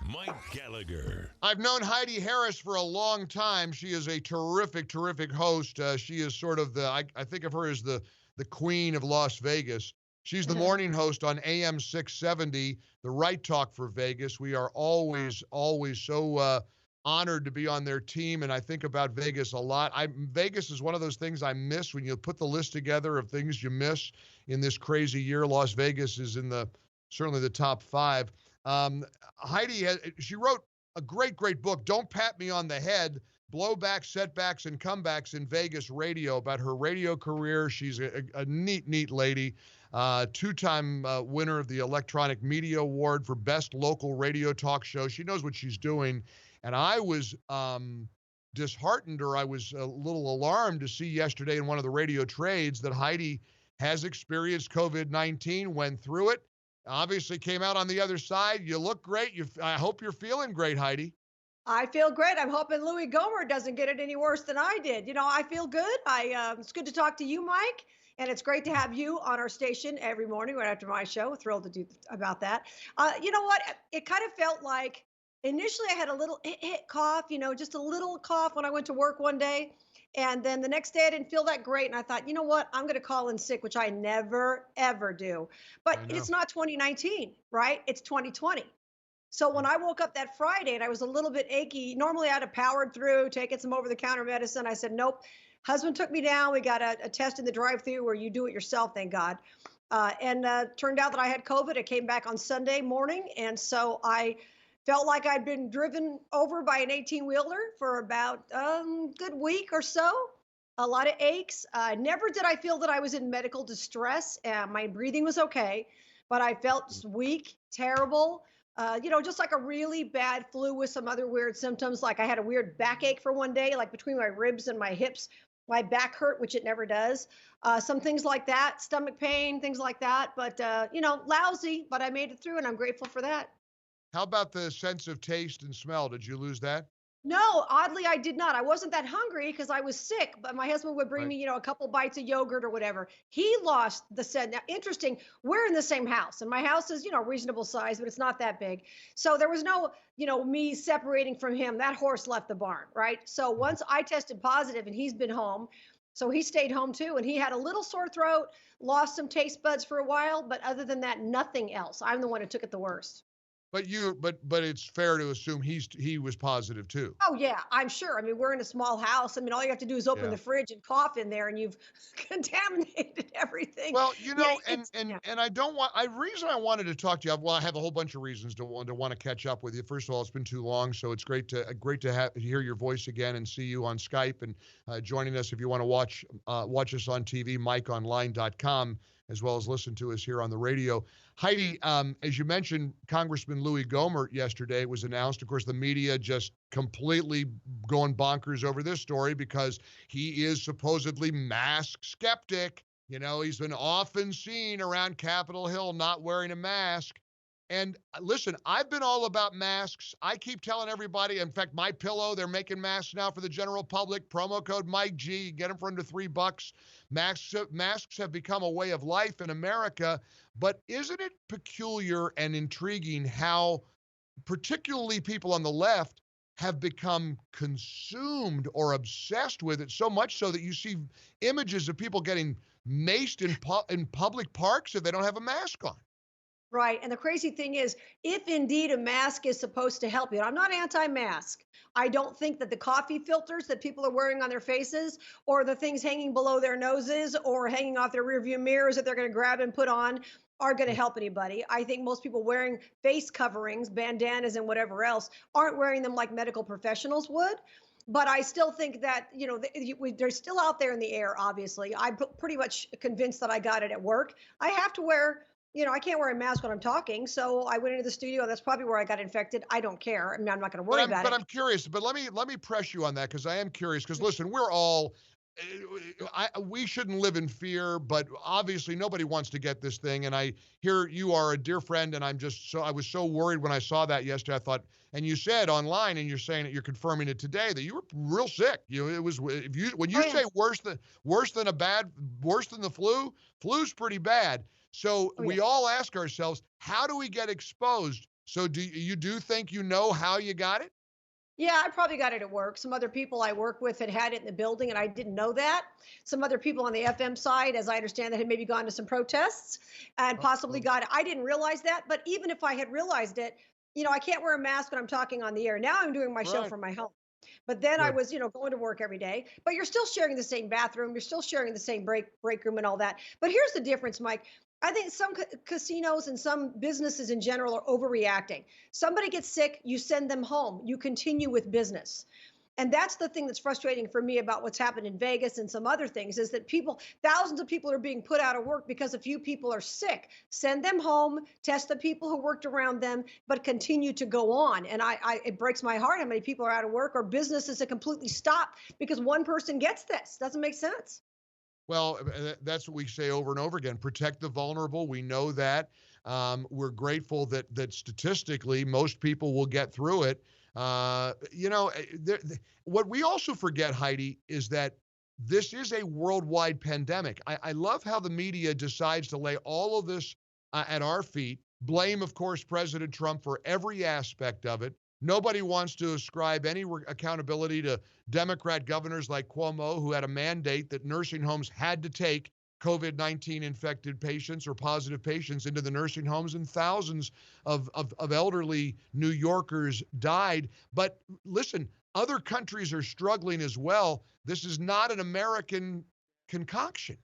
Mike Gallagher. I've known Heidi Harris for a long time. She is a terrific, terrific host. She is sort of I think of her as the queen of Las Vegas. She's the morning host on AM 670, the Right Talk for Vegas. We are always so honored to be on their team, and I think about Vegas a lot. Vegas is one of those things I miss when you put the list together of things you miss in this crazy year. Las Vegas is in certainly the top 5. Heidi, she wrote a great book, Don't Pat Me on the Head, Blowbacks, Setbacks, and Comebacks in Vegas Radio, about her radio career. She's a neat lady, 2-time winner of the Electronic Media Award for Best Local Radio Talk Show. She knows what she's doing. And I was disheartened, or I was a little alarmed to see yesterday in one of the radio trades that Heidi has experienced COVID-19, went through it, obviously came out on the other side. You look great. I hope you're feeling great, Heidi. I feel great. I'm hoping Louis Gohmert doesn't get it any worse than I did. I feel good. It's good to talk to you, Mike, and it's great to have you on our station every morning right after my show. Thrilled to do about that. You know what? It kind of felt like initially I had a little cough, just a little cough when I went to work one day. And then the next day I didn't feel that great. And I thought, you know what? I'm going to call in sick, which I never, ever do. But it's not 2019, right? It's 2020. So when I woke up that Friday and I was a little bit achy, normally I'd have powered through, taken some over-the-counter medicine. I said, nope. Husband took me down. We got a test in the drive-thru where you do it yourself, thank God. And turned out that I had COVID. I came back on Sunday morning. And so I felt like I'd been driven over by an 18-wheeler for about a good week or so. A lot of aches. Never did I feel that I was in medical distress. My breathing was okay, but I felt weak, terrible. Just like a really bad flu with some other weird symptoms. Like I had a weird backache for one day, like between my ribs and my hips. My back hurt, which it never does. Some things like that, stomach pain, things like that. But, lousy, but I made it through and I'm grateful for that. How about the sense of taste and smell? Did you lose that? No, oddly, I did not. I wasn't that hungry because I was sick, but my husband would bring me, a couple bites of yogurt or whatever. He lost the scent. Now, interesting, we're in the same house, and my house is, reasonable size, but it's not that big. So there was no, me separating from him. That horse left the barn, right? So once I tested positive and he's been home, so he stayed home too, and he had a little sore throat, lost some taste buds for a while, but other than that, nothing else. I'm the one who took it the worst. But it's fair to assume he was positive too. Oh yeah, I'm sure. I mean, we're in a small house. I mean, all you have to do is open the fridge and cough in there, and you've contaminated everything. Well, and I don't want. Reason I wanted to talk to you. Well, I have a whole bunch of reasons to want to catch up with you. First of all, it's been too long, so it's great to hear your voice again and see you on Skype and joining us. If you want to watch us on TV, MikeOnline.com, as well as listen to us here on the radio. Heidi, as you mentioned, Congressman Louis Gohmert yesterday was announced. Of course, the media just completely going bonkers over this story because he is supposedly mask skeptic. He's been often seen around Capitol Hill not wearing a mask. And listen, I've been all about masks. I keep telling everybody, in fact, My Pillow, they're making masks now for the general public. Promo code Mike G, get them for under $3. Masks have become a way of life in America. But isn't it peculiar and intriguing how particularly people on the left have become consumed or obsessed with it, so much so that you see images of people getting maced in public parks if they don't have a mask on? Right. And the crazy thing is, if indeed a mask is supposed to help you, and I'm not anti-mask. I don't think that the coffee filters that people are wearing on their faces or the things hanging below their noses or hanging off their rearview mirrors that they're going to grab and put on are going to help anybody. I think most people wearing face coverings, bandanas, and whatever else aren't wearing them like medical professionals would. But I still think that, they're still out there in the air, obviously. I'm pretty much convinced that I got it at work. I have to wear I can't wear a mask when I'm talking. So I went into the studio. That's probably where I got infected. I don't care. I mean, I'm not going to worry about it. But I'm curious. But let me press you on that because I am curious. Because listen, we're all we shouldn't live in fear, but obviously nobody wants to get this thing. And I hear you are a dear friend, and I was so worried when I saw that yesterday. I thought, and you said online, and you're saying that you're confirming it today, that you were real sick. It was when you say worse than the flu, flu's pretty bad. So we all ask ourselves, how do we get exposed? So do you do think you know how you got it? Yeah, I probably got it at work. Some other people I work with had it in the building, and I didn't know that. Some other people on the FM side, as I understand, that had maybe gone to some protests and possibly Oh, got it. I didn't realize that, but even if I had realized it, I can't wear a mask when I'm talking on the air. Now I'm doing my show right. from my home. But then I Good. was, going to work every day. But you're still sharing the same bathroom. You're still sharing the same break room and all that. But here's the difference, Mike. I think some casinos and some businesses in general are overreacting. Somebody gets sick, you send them home. You continue with business. And that's the thing that's frustrating for me about what's happened in Vegas and some other things is that thousands of people are being put out of work because a few people are sick. Send them home, test the people who worked around them, but continue to go on. And it breaks my heart how many people are out of work or businesses that completely stop because one person gets this. Doesn't make sense. Well, that's what we say over and over again. Protect the vulnerable. We know that. We're grateful that statistically most people will get through it. What we also forget, Heidi, is that this is a worldwide pandemic. I love how the media decides to lay all of this at our feet. Blame, of course, President Trump for every aspect of it. Nobody wants to ascribe any accountability to Democrat governors like Cuomo, who had a mandate that nursing homes had to take COVID-19 infected patients or positive patients into the nursing homes, and thousands of elderly New Yorkers died. But listen, other countries are struggling as well. This is not an American concoction.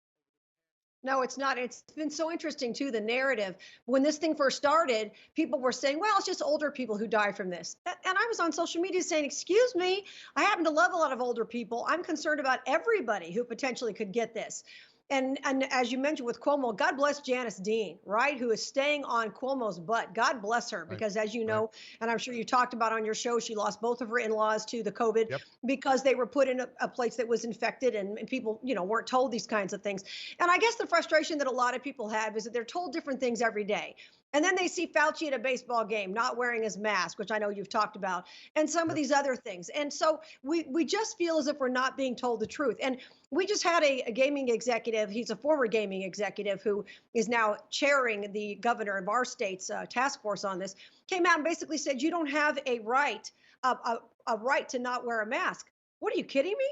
No, it's not. It's been so interesting too, the narrative. When this thing first started, people were saying, well, it's just older people who die from this. And I was on social media saying, excuse me, I happen to love a lot of older people. I'm concerned about everybody who potentially could get this. And as you mentioned with Cuomo, God bless Janice Dean, right? Who is staying on Cuomo's butt. God bless her, Right, because as you right. know, and I'm sure you talked about on your show, she lost both of her in-laws to the COVID Yep. because they were put in a place that was infected and people, weren't told these kinds of things. And I guess the frustration that a lot of people have is that they're told different things every day. And then they see Fauci at a baseball game not wearing his mask, which I know you've talked about, and some of Yep. these other things. And so we just feel as if we're not being told the truth. And we just had a gaming executive. He's a former gaming executive who is now chairing the governor of our state's task force on this. Came out and basically said, "You don't have a right, a right to not wear a mask." What are you kidding me?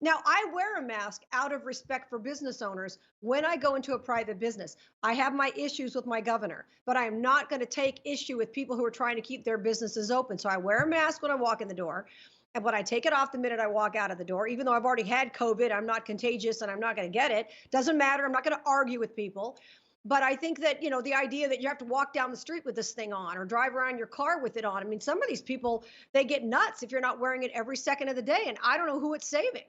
Now, I wear a mask out of respect for business owners when I go into a private business. I have my issues with my governor, but I am not going to take issue with people who are trying to keep their businesses open. So I wear a mask when I walk in the door. And when I take it off the minute I walk out of the door, even though I've already had COVID, I'm not contagious and I'm not going to get it. Doesn't matter. I'm not going to argue with people. But I think that, the idea that you have to walk down the street with this thing on or drive around your car with it on. I mean, some of these people, they get nuts if you're not wearing it every second of the day. And I don't know who it's saving.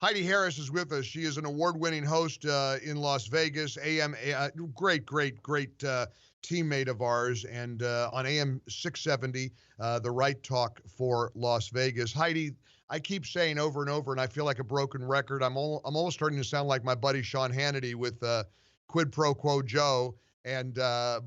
Heidi Harris is with us. She is an award-winning host in Las Vegas, great teammate of ours, and on AM 670, the Right Talk for Las Vegas. Heidi, I keep saying over and over, and I feel like a broken record. I'm almost starting to sound like my buddy Sean Hannity with Quid Pro Quo Joe and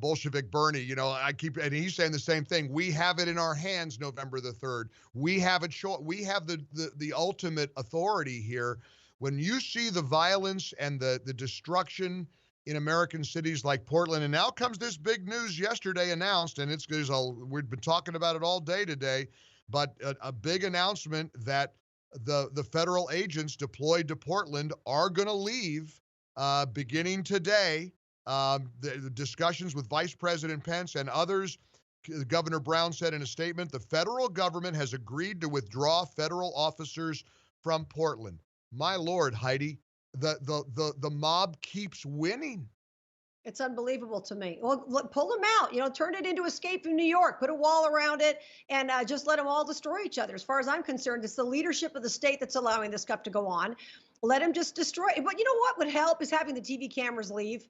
Bolshevik Bernie. And he's saying the same thing. We have it in our hands November the 3rd. We have it we have the ultimate authority here. When you see the violence and the destruction in American cities like Portland, and now comes this big news yesterday announced, and we've been talking about it all day today, but a big announcement that the federal agents deployed to Portland are going to leave beginning today. The discussions with Vice President Pence and others, Governor Brown said in a statement, the federal government has agreed to withdraw federal officers from Portland. My Lord, Heidi, the mob keeps winning. It's unbelievable to me. Well, pull them out, turn it into Escape from New York, put a wall around it, and just let them all destroy each other. As far as I'm concerned, it's the leadership of the state that's allowing this stuff to go on. Let them just destroy it. But you know what would help is having the TV cameras leave,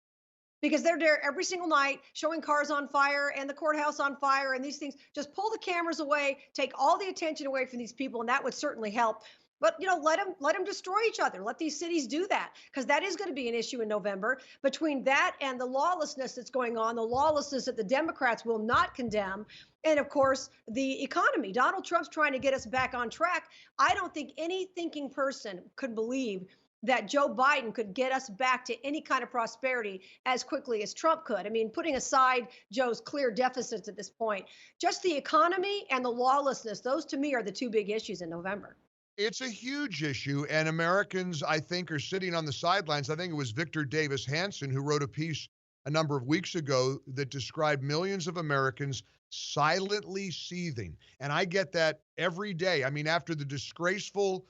because they're there every single night showing cars on fire and the courthouse on fire and these things. Just pull the cameras away, take all the attention away from these people, and that would certainly help. But let them destroy each other. Let these cities do that, because that is going to be an issue in November. Between that and the lawlessness that's going on, the lawlessness that the Democrats will not condemn, and of course the economy. Donald Trump's trying to get us back on track. I don't think any thinking person could believe that Joe Biden could get us back to any kind of prosperity as quickly as Trump could. I mean, putting aside Joe's clear deficits at this point, just the economy and the lawlessness, those to me are the two big issues in November. It's a huge issue, and Americans, I think, are sitting on the sidelines. I think it was Victor Davis Hanson who wrote a piece a number of weeks ago that described millions of Americans silently seething. And I get that every day. I mean, after the disgraceful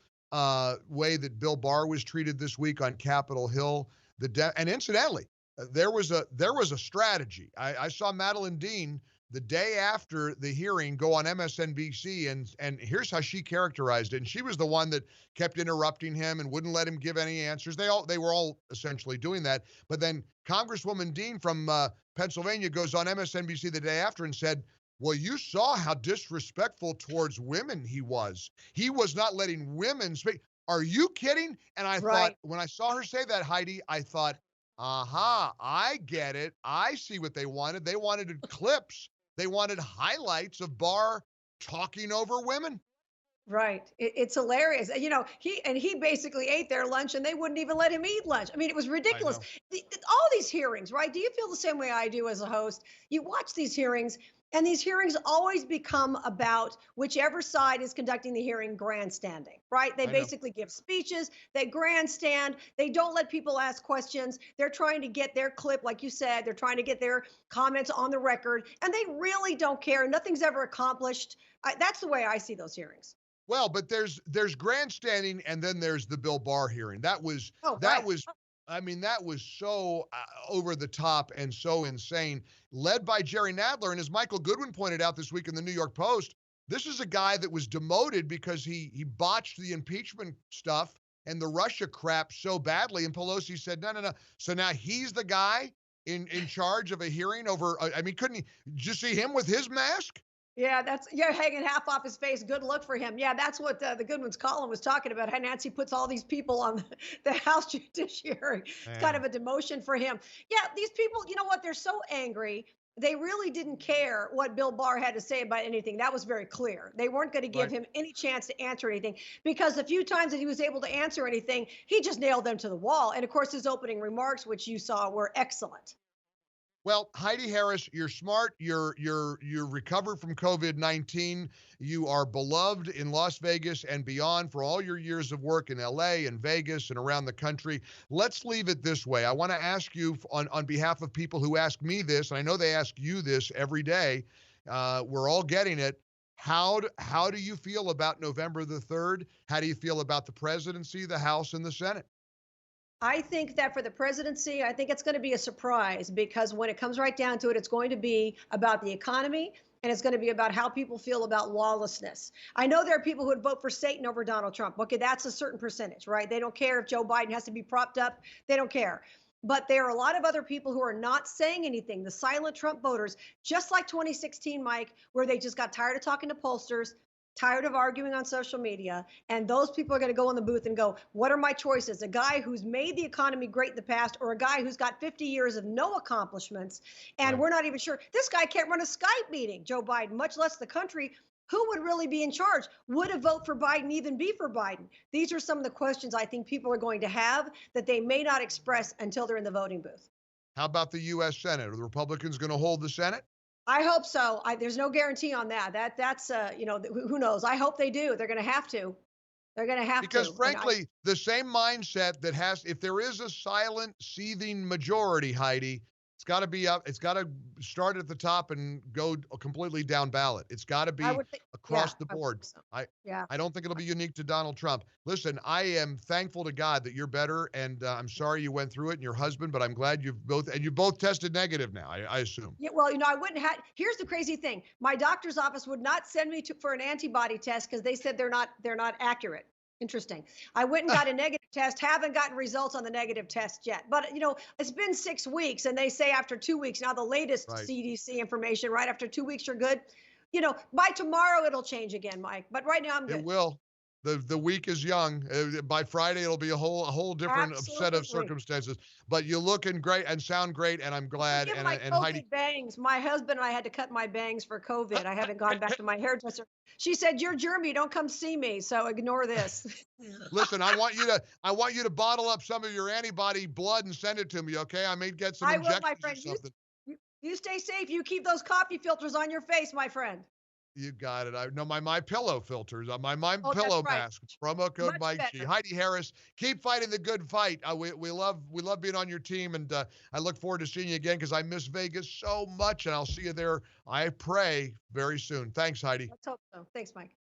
way that Bill Barr was treated this week on Capitol Hill, and incidentally, there was a strategy. I saw Madeline Dean the day after the hearing go on MSNBC, and here's how she characterized it. And she was the one that kept interrupting him and wouldn't let him give any answers. They were all essentially doing that. But then Congresswoman Dean from Pennsylvania goes on MSNBC the day after and said, well, you saw how disrespectful towards women he was. He was not letting women speak. Are you kidding? And I thought, when I saw her say that, Heidi, I thought, aha, I get it. I see what they wanted. They wanted clips. They wanted highlights of Barr talking over women. Right. It's hilarious. You know, he basically ate their lunch and they wouldn't even let him eat lunch. I mean, it was ridiculous. All these hearings, right? Do you feel the same way I do as a host? You watch these hearings, and these hearings always become about whichever side is conducting the hearing grandstanding, right? They basically give speeches, they grandstand, they don't let people ask questions. They're trying to get their clip, like you said, they're trying to get their comments on the record, and they really don't care. Nothing's ever accomplished. That's the way I see those hearings. Well, but there's grandstanding, and then there's the Bill Barr hearing. That was I mean, that was so over the top and so insane, led by Jerry Nadler. And as Michael Goodwin pointed out this week in the New York Post, this is a guy that was demoted because he botched the impeachment stuff and the Russia crap so badly. And Pelosi said, no. So now he's the guy in charge of a hearing over, I mean, couldn't he, did you see him with his mask? Yeah, hanging half off his face. Good look for him. Yeah, that's what the Goodwin's column was talking about. How Nancy puts all these people on the House Judiciary. It's kind of a demotion for him. Yeah, these people, you know what? They're so angry. They really didn't care what Bill Barr had to say about anything. That was very clear. They weren't going to give him any chance to answer anything, because the few times that he was able to answer anything, he just nailed them to the wall. And of course, his opening remarks, which you saw, were excellent. Well, Heidi Harris, you're smart. You're recovered from COVID-19. You are beloved in Las Vegas and beyond for all your years of work in LA and Vegas and around the country. Let's leave it this way. I want to ask you on behalf of people who ask me this, and I know they ask you this every day. We're all getting it. How do you feel about November the 3rd? How do you feel about the presidency, the House, and the Senate? I think that for the presidency, I think it's going to be a surprise, because when it comes right down to it, it's going to be about the economy, and it's going to be about how people feel about lawlessness. I know there are people who would vote for Satan over Donald Trump. Okay, that's a certain percentage, right? They don't care if Joe Biden has to be propped up. They don't care. But there are a lot of other people who are not saying anything, the silent Trump voters, just like 2016, Mike, where they just got tired of talking to pollsters, tired of arguing on social media, and those people are going to go in the booth and go, what are my choices? A guy who's made the economy great in the past, or a guy who's got 50 years of no accomplishments, and we're not even sure. This guy can't run a Skype meeting, Joe Biden, much less the country. Who would really be in charge? Would a vote for Biden even be for Biden? These are some of the questions I think people are going to have that they may not express until they're in the voting booth. How about the U.S. Senate? Are the Republicans going to hold the Senate? I hope so. There's no guarantee on that. That's who knows? I hope they do. They're going to have to. They're going to have to. Because frankly, the same mindset that if there is a silent, seething majority, Heidi, it's got to be up. It's got to start at the top and go completely down ballot. It's got to be across the board. I don't think it'll be unique to Donald Trump. Listen, I am thankful to God that you're better, and I'm sorry you went through it, and your husband, but I'm glad you both tested negative now, I assume. Yeah, well, I wouldn't have. Here's the crazy thing. My doctor's office would not send me for an antibody test because they said they're not accurate. Interesting. I went and got a negative test, haven't gotten results on the negative test yet. But, it's been 6 weeks, and they say after 2 weeks, now the latest CDC information, right after 2 weeks, you're good. By tomorrow, it'll change again, Mike. But right now, I'm good. It will. The week is young. By Friday, it'll be a whole different set of Absolutely. circumstances. But you're looking great and sound great, and I'm glad. Forgive And my and Heidi, COVID bangs. My husband and I had to cut my bangs for COVID. I haven't gone back to my hairdresser. She said, "You're germy. Don't come see me." So ignore this. listen, I want you to bottle up some of your antibody blood and send it to me, okay? I may get some I will, my injections or friend. something. You stay safe. You keep those coffee filters on your face, my friend. You got it. I know my pillow filters, my Oh, that's pillow right. mask. Promo code Much Mike G. better. Heidi Harris, keep fighting the good fight. We love being on your team, and I look forward to seeing you again because I miss Vegas so much, and I'll see you there. I pray very soon. Thanks, Heidi. Let's hope so. Thanks, Mike.